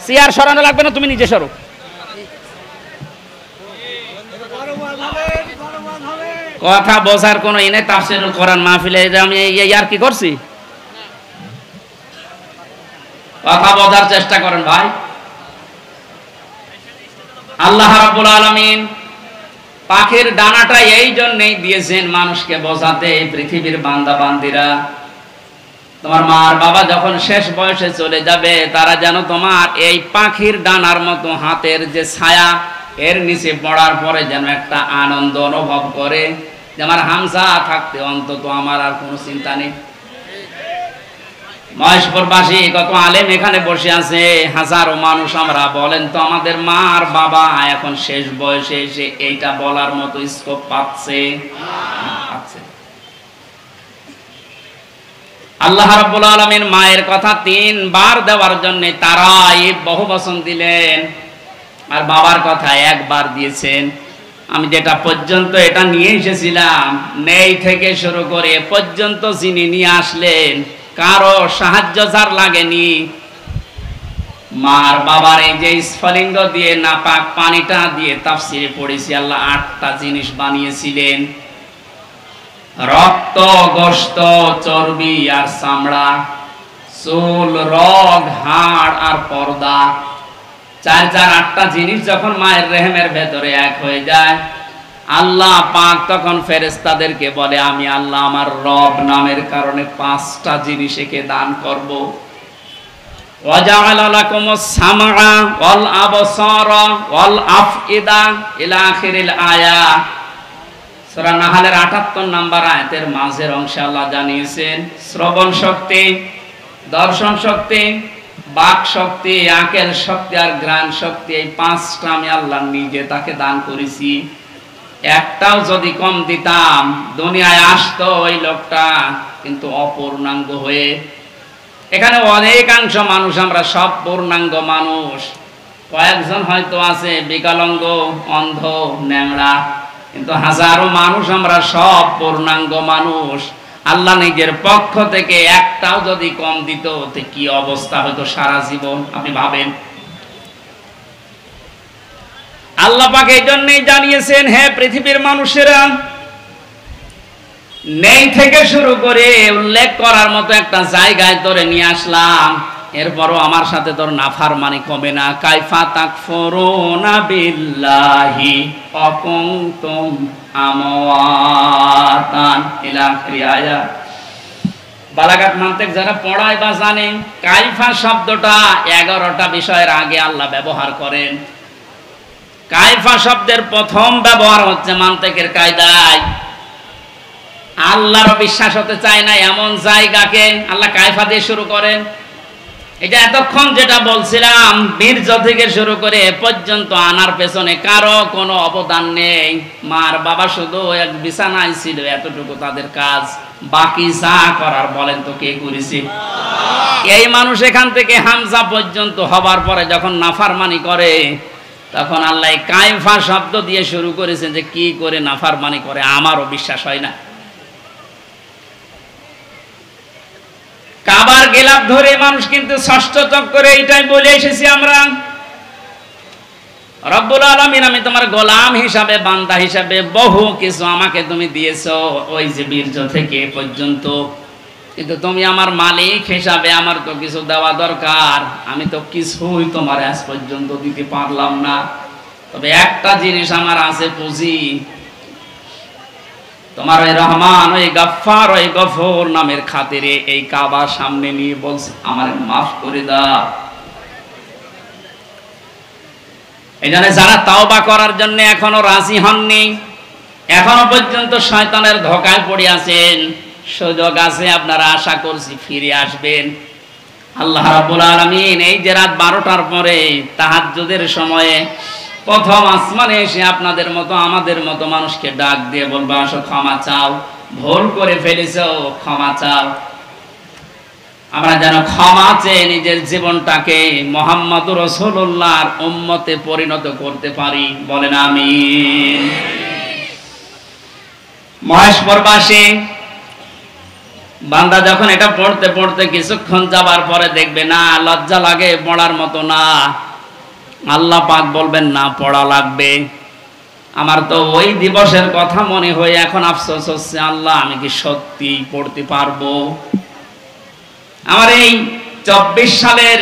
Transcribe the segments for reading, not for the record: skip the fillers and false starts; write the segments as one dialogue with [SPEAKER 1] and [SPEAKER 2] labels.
[SPEAKER 1] Chair সরানো লাগবে না, তুমি নিজে সরো। কথা বোঝার কোনো ইনে তাফসীরুল কোরআন মাহফিলে আমি আর কি করছি? কথা বোঝার চেষ্টা করেন ভাই। আল্লাহ রাব্বুল আলামিন পাখির ডানাটা এই জন্যই দিয়েছেন মানুষকে বোঝাতে, পৃথিবীর বান্দা বান্দিরা তোমার মা আর বাবা যখন শেষ বয়সে চলে যাবে, তারা যেন তোমার এই পাখির ডানার মতো হাতের যে ছায়া এর নিচে পড়ার পরে যেন একটা আনন্দ অনুভব করে যে আমার হামজা থাকতে অন্তত আমার আর কোনো চিন্তা নেই। মহেশপুরবাসী কত আলেম এখানে বসে আছে, হাজারো মানুষ আমরা, বলেন তো আমাদের মা আর বাবা এখন শেষ বয়সে এসে এইটা বলার মতো স্কোপ পাচ্ছে? আল্লাহ রাব্বুল আলামিন মায়ের কথা 3 বার দেওয়ার জন্য তারাই বহুবচন দিলেন, আর বাবার কথা 1 বার দিয়েছেন। আমি যেটা পর্যন্ত এটা নিয়ে এসেছিলাম, নেই থেকে শুরু করে পর্যন্ত যিনি নিয়ে আসলেন, কারো সাহায্য যার লাগেনি। মার বাবার এই যে স্ফলিঙ্গ দিয়ে নাপাক পানিটা দিয়ে তাফসীরে পড়েছি, আল্লাহ 8টা জিনিস বানিয়েছিলেন: রক্ত, গোশত, চর্বি আর চামড়া, চুল, রগ, হাড় আর পর্দা। 8টা জিনিস যখন মায়ের রেহেমের ভেতরে এক হয়ে যায়, আল্লাহ পাক তখন ফেরেশতাদেরকে বলে, আমি আল্লাহ আমার রব নামের কারণে 5টা জিনিস একে দান করব। ওয়াজআলা লাকুমুস সামআ ওয়াল আবসারা ওয়াল আফইদা ইলা আখিরিল আয়াত। সূরা নাহলের 78 নম্বর আয়াতের মাঝের অংশে আল্লাহ জানিয়েছেন শ্রবণ শক্তি, দর্শন শক্তি, বাক শক্তি, আকেল শক্তি আর ঘ্রাণ শক্তি, এই 5টা আমি আল্লাহ নিজে তাকে দান করেছি। একটাও যদি কম দিতাম, দুনিয়ায় আসতো ওই লোকটা কিন্তু অপূর্ণাঙ্গ হয়ে। এখানে অনেকাংশ মানুষ আমরা সব পূর্ণাঙ্গ মানুষ, কয়েকজন হয়তো আছে বিকলাঙ্গ, অন্ধ, ন্যাংরা, কিন্তু হাজারো মানুষ আমরা সব পূর্ণাঙ্গ মানুষ। আল্লাহ নিজের পক্ষ থেকে একটাও যদি কম দিত, তো কি অবস্থা হতো সারা জীবন আপনি ভাবেন। আল্লাহ পাক এই জন্যই জানিয়েছেন, হে পৃথিবীর মানুষেরা, নেই থেকে শুরু করে উল্লেখ করার মতো একটা জায়গায় তোরে নিয়ে আসলাম, এরপরও আমার সাথে তোর নাফরমানি কমে না। কাইফা তাকফুরুনা বিল্লাহি ওয়া কুনতুম আমওয়াতান ইলা আখিরি আয়াত। বালাগাত মানতিক যারা পড়ায় বা জানে, কাইফা শব্দটা 11টা বিষয়ের আগে আল্লাহ ব্যবহার করেন। কাইফা শব্দের প্রথম ব্যবহার হচ্ছে মানতিকের কায়দায়। আল্লাহর বিশ্বাস হতে চায় না এমন জায়গাকে আল্লাহ কাইফা দিয়ে শুরু করেন। এটা এতক্ষণ যেটা বলছিলাম, বীর্য থেকে শুরু করে এ পর্যন্ত আনার পেছনে কারো কোনো অবদান নেই। মার বাবা শুধু এক বিছানায় ছিল, এতটুকু তাদের কাজ। বাকি যা করার বলেন তো কে করেছে? এই মানুষ এখান থেকে হামজা পর্যন্ত হবার পরে যখন নাফরমানি করে, তখন আল্লাহ কাইফা শব্দ দিয়ে শুরু করেছেন যে কি করে নাফরমানি করে আমারও বিশ্বাস হয় না। কাবার গেলাপ ধরে মানুষ কিন্তু ষষ্ঠ চক্করে এইটাই বলে এসেছি আমরা, রব্বুল আলামিন আমি তোমার গোলাম হিসাবে, বান্দা হিসাবে বহু কিছু আমাকে তুমি দিয়েছো, ওই যে বীর্য থেকে পর্যন্ত, কিন্তু তুমি আমার মালিক হিসাবে আমার তো কিছু দেওয়া দরকার। আমি তো কিছুই তোমার আজ পর্যন্ত দিতে পারলাম না, তবে একটা জিনিস আমার আছে পুঁজি। তোমার ওই রহমান, ওই গফফার, ওই গফুর নামের খাতিরে এই কাবা সামনে নিয়ে বলছে আমার মাফ করে দাও। এই জন্য যারা তাওবা করার জন্য এখনো রাজি হননি, এখনো পর্যন্ত শয়তানের ধোঁকায় পড়ে আছেন, সুযোগ আছে, আপনারা আশা করছি ফিরে আসবেন। আল্লাহ রাব্বুল আলামিন এই যে রাত 12টার পরে তাহাজ্জুদের সময়ে প্রথম আসমানে এসে আপনাদের মতো আমাদের মতো মানুষকে ডাক দিয়ে বলবে, আসো ক্ষমা চাও, ভুল করে ফেলেছো, ক্ষমা চাও। আমরা যেন ক্ষমা চেয়ে নিজের জীবনটাকে মুহাম্মদুর রাসূলুল্লাহর উম্মতে পরিণত করতে পারি, বলেন আমিন। মহেশপুরবাসী বান্দা যখন এটা পড়তে পড়তে কিছুক্ষণ যাবার পরে দেখবে না লজ্জা লাগে, পড়ার মতো না, আল্লাহ পাক বলবেন না পড়া লাগবে। আমার তো ওই দিবসের কথা মনে হয়ে এখন আফসোস হচ্ছে, আল্লাহ আমি কি সত্যি পড়তে পারবো? আমার এই 24 সালের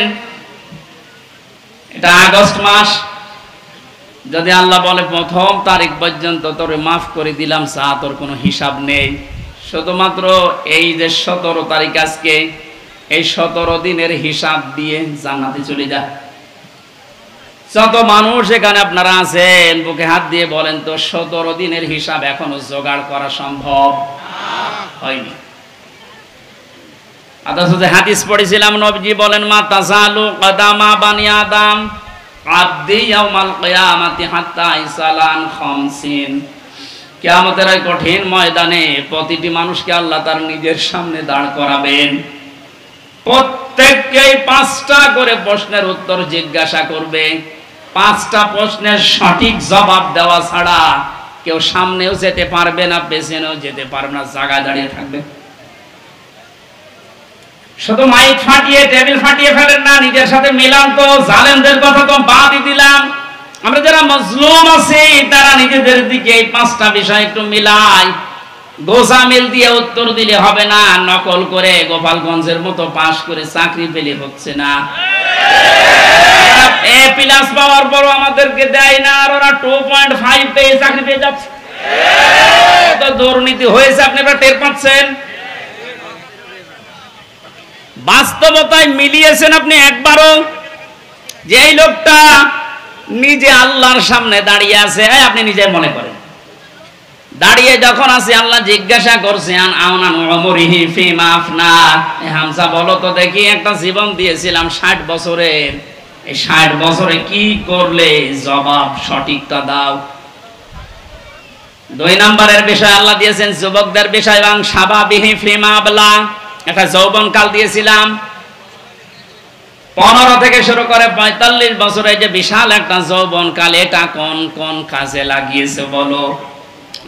[SPEAKER 1] এটা আগস্ট মাস, যদি আল্লাহ বলে প্রথম তারিখ পর্যন্ত তোরে মাফ করে দিলাম, চা তোর কোনো হিসাব নেই, শুধুমাত্র এই যে 17 তারিখ আজকে, এই 17 দিনের হিসাব দিয়ে জান্নাতে চলে যা। যত মানুষ এখানে আপনারা আছেন বুকে হাত দিয়ে বলেন তো 17 দিনের হিসাব এখনো জোগাড় করা সম্ভব হয়নি। অথচ যে হাদিস পড়েছিলাম নবীজি বলেন মা তাজালু কদামা বানি আদম আবদি ইয়াউমাল কিয়ামাতি হাত্তা ইসালান খামসিন। কিয়ামতের এই কঠিন ময়দানে প্রতিটি মানুষকে আল্লাহ তার নিজের সামনে দাঁড় করাবেন, প্রত্যেককেই 5টা করে প্রশ্নের উত্তর জিজ্ঞাসা করবে। 5টা প্রশ্নের সঠিক জবাব দেওয়া ছাড়া কেউ সামনেও যেতে পারবে না, পেছনেও যেতে পারবে না, জায়গায় দাঁড়িয়ে থাকবে। শুধু মাইক ফাটিয়ে টেবিল ফাটিয়ে ফেলেন না, নিজের সাথে মিলান তো। জালেমদের কথা তো বাদই দিলাম, আমরা যারা মজলুম আছি তারা নিজেদের দিকে এই 5টা বিষয় একটু মিলাই। গোজামিল দিয়ে উত্তর দিলে হবে না, নকল করে গোপালগঞ্জের মতো পাশ করে চাকরি পেলে হচ্ছে না। এ প্লাস পাওয়ার পরও আমাদেরকে দেয় না, আর ওরা 2.5 পেয়ে চাকরি পেয়ে যাচ্ছে। তো দুর্নীতি হয়েছে, আপনি এবার টের পাচ্ছেন। বাস্তবতায় মিলিয়েছেন আপনি একবারও যে এই লোকটা নিজে আল্লাহর সামনে দাঁড়িয়ে আছে? আপনি নিজে মনে করেন দাঁড়িয়ে যখন আছে, আল্লাহ জিজ্ঞাসা করছেন আওনান উমরিহি ফিমা আফনা, হামজা বলো তো দেখি, একটা জীবন দিয়েছিলাম 60 বছরের, এই 60 বছরে কি করলে? জবাব সঠিকটা দাও। 2 নম্বরের বিষয় আল্লাহ দিয়েছেন যুবকদের বিষয়, এবং শাবাবিহি ফিমা আবলা, একটা যৌবন কাল দিয়েছিলাম। 15 থেকে শুরু করে 45 বছরে যে বিশাল একটা যৌবন কাল, এটা কোন কোন কাজে লাগিয়েছে বলো?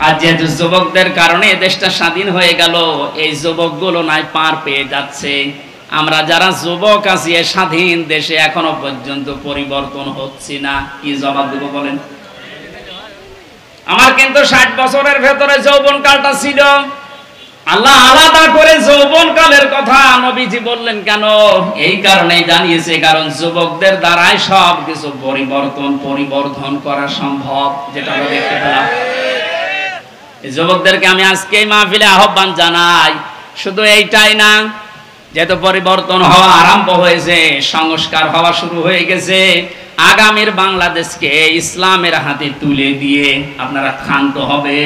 [SPEAKER 1] আর যেহেতু যুবকদের কারণে দেশটা স্বাধীন হয়ে গেল, এই যুবকগুলো নাই পার পেয়ে যাচ্ছে। আমরা যারা যুবক আছি এই স্বাধীন দেশে এখনো পর্যন্ত পরিবর্তন হচ্ছে না, কি জবাব দেব বলেন? আমার কিন্তু 60 বছরের ভেতরে যৌবন কালটা ছিল। আল্লাহ আলাদা করে যৌবন কালের কথা নবীজি বললেন কেন? এই কারণেই জানিয়েছে, কারণ যুবকদের দ্বারাই সব কিছু পরিবর্তন করা সম্ভব, যেটা আমরা দেখতে পেলাম। এই যুবকদেরকে আমি আজকে এই মাহফিলে আহ্বান জানাই, শুধু এইটাই না, যেহেতু পরিবর্তন হওয়া আরম্ভ হয়েছে, সংস্কার হওয়া শুরু হয়ে গেছে, আগামীর বাংলাদেশকে ইসলামের হাতে তুলে দিয়ে আপনারা ক্ষান্ত হবে।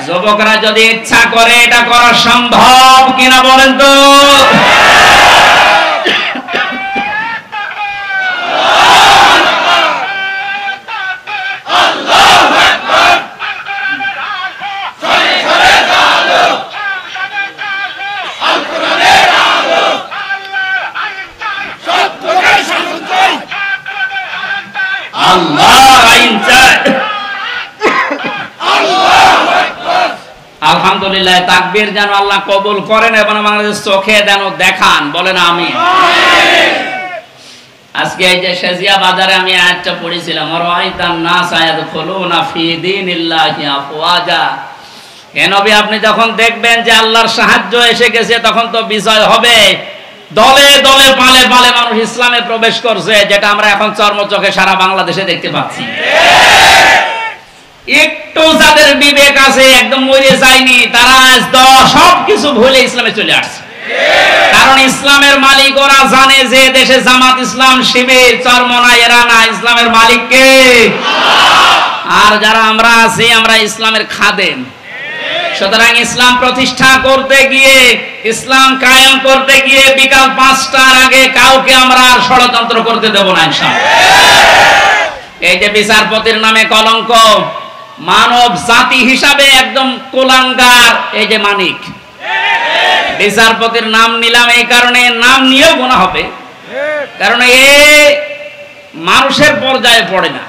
[SPEAKER 1] যুবকরা যদি ইচ্ছা করে এটা করা সম্ভব কিনা বলেন তো? আলহামদুলিল্লাহ, তাকবীর যেন আল্লাহ কবুল করেন এবং আমাদের চোখে যেন দেখান, বলেন আমিন। আজকে এই যে শেজিয়া বাজারে আমি আয়াতটা পড়েছিলাম, রাআইতান নাস ইয়াদখুলুনা ফি দীনিল্লাহি আফওয়াজা। হে নবী, আপনি যখন দেখবেন যে আল্লাহর সাহায্য এসে গেছে, তখন তো বিজয় হবে। দলে দলে পালে পালে মানুষ ইসলামে প্রবেশ করছে, যেটা আমরা এখন চর্মচোখে সারা বাংলাদেশে দেখতে পাচ্ছি। একটু যাদের বিবেক আছে, একদম মরে যায়নি, তারা সবকিছু ভুলে ইসলামে চলে আসছে। কারণ ইসলামের মালিক ওরা জানে যে দেশে জামাত ইসলাম, শিবির, চরমনা, এরা না, ইসলামের মালিক কে? আর যারা আমরা আছি, আমরা ইসলামের খাদেম। সুতরাং ইসলাম প্রতিষ্ঠা করতে গিয়ে, ইসলাম কায়েম করতে গিয়ে বিকাল 5টার আগে কাউকে আমরা আর ষড়যন্ত্র করতে দেব না ইনশাআল্লাহ। এই যে বিচারপতির নামে কলঙ্ক, মানব জাতি হিসাবে একদম কুলাঙ্গার এই যে মানিক, বিচারপতির নাম নিলাম এই কারণে, নাম নিয়েও গুনাহ হবে, কারণ এ মানুষের পর্যায়ে পড়ে না।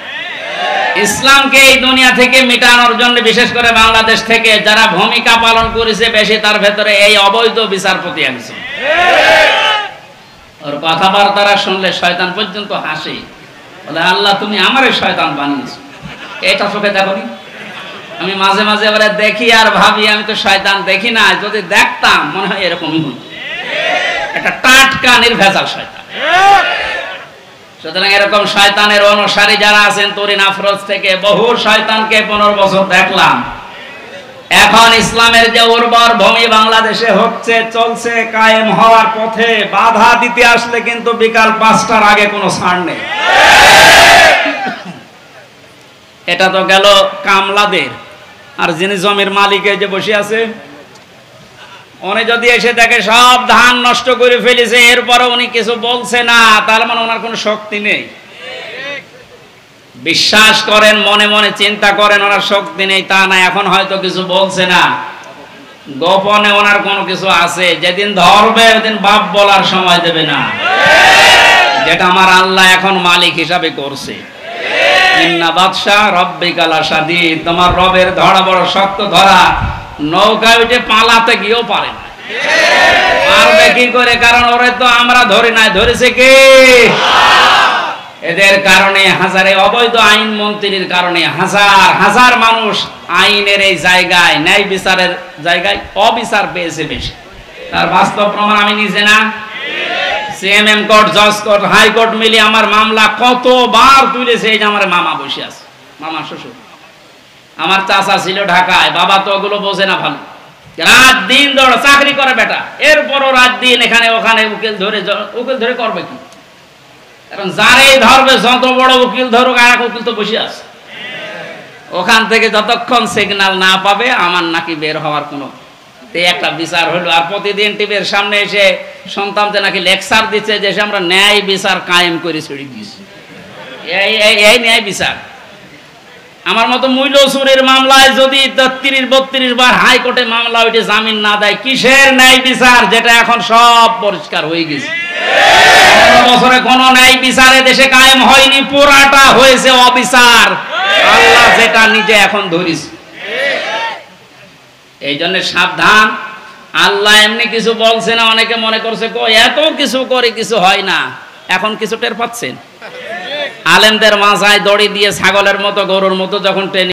[SPEAKER 1] ইসলামকে এই দুনিয়া থেকে মিটানোর জন্য বিশেষ করে বাংলাদেশ থেকে যারা ভূমিকা পালন করেছে বেশি, তার ভেতরে এই অবৈধ বিচারপতি একজন। ওর কথাবার্তা শুনলে শয়তান পর্যন্ত হাসে, বলে আল্লাহ তুমি আমারই শয়তান বানিয়েছো। এটা চোখে দেখোনি? আমি মাঝে মাঝে এবারে দেখি আর ভাবি আমি তো শয়তান দেখি না, যদি দেখতাম মনে হয় এরকমই হতো। একটা টাটকা নির্ভেজাল শয়তান। সুতরাং এরকম শয়তানের অনুসারী যারা আছেন তরিন আফরোজ থেকে বহু শয়তানকে 15 বছর দেখলাম। এখন ইসলামের যে উর্বর ভূমি বাংলাদেশে হচ্ছে, চলছে, কায়েম হওয়ার পথে, বাধা দিতে আসলে কিন্তু বিকাল 5টার আগে কোনো ছাড় নেই। এটা তো গেল কামলাদের। আর যিনি জমির মালিক যে বসে আছে, উনি যদি এসে দেখে সব ধান নষ্ট করে ফেলেছে, এরপরে উনি কিছু বলছে না, তার মানে ওনার কোনো শক্তি নেই। বিশ্বাস করেন, মনে মনে চিন্তা করেন ওনার শক্তি নেই তা না, এখন হয়তো কিছু বলছে না, গোপনে ওনার কোনো কিছু আছে। যেদিন ধরবে ওদিন বাপ বলার সময় দেবে না, যেটা আমার আল্লাহ এখন মালিক হিসাবে করছে। ইন্না বাদশা রব্বিকা লাশাদীদ, তোমার রবের ধরা বড় শক্ত ধরা। নৌকা উঠে পালাতে গিয়েও পারে না। পারবে কি করে? কারণ ওরে তো আমরা ধরি নাই, ধরেছে কে? এদের কারণে হাজারে অবৈধ আইন মন্ত্রীর কারণে হাজার হাজার মানুষ আইনের এই জায়গায়, ন্যায় বিচারের জায়গায় অবিচার পেয়েছে বেশি। তার বাস্তব প্রমাণ আমি নিজে না, সিএমএম কোর্ট, জজ কোর্ট, হাইকোর্ট মিলিয়ে আমার মামলা কতবার তুলেছে। এই যে আমার মামা বসে আছে, মামা শ্বশুর, আমার চাচা ছিল ঢাকায়, বাবা তো ওগুলো বোঝে না ভালো, রাত দিন ধরে চাকরি করে বেটা, এরপরও রাত দিন এখানে ওখানে উকিল ধরে করবে কি? কারণ যারাই ধরবে, যত বড় উকিল ধরুক, আর এক উকিল তো বসে আছে ওখান থেকে, যতক্ষণ সিগন্যাল না পাবে আমার নাকি বের হওয়ার কোনো একটা বিচার হলো। আর প্রতিদিন টিভির সামনে এসে শুনতাম যে নাকি লেকচার দিচ্ছে যে আমরা ন্যায় বিচার কায়েম করে ছেড়ে দিয়েছি। এই ন্যায় বিচার। আমার মতো মূল্য চুরির মামলায় যদি 33-32 বার হাইকোর্টে মামলা ওইটা জামিন না দেয়, কিসের ন্যায় বিচার? যেটা এখন সব পরিষ্কার হয়ে গেছে। 15 বছরে কোনো ন্যায় বিচারে দেশে কায়েম হয়নি, পুরাটা হয়েছে অবিচার। আল্লাহ যেটা নিজে এখন ধরিস। এই জন্য সাবধান, আল্লাহ এমনি কিছু বলছে না। অনেকে মনে করছে এত কিছু করে কিছু হয় না। এখন কিছু টের পাচ্ছেন? আলেমদের মাথায় দড়ি দিয়ে ছাগলের মতো, গরুর মতো যখন টেনে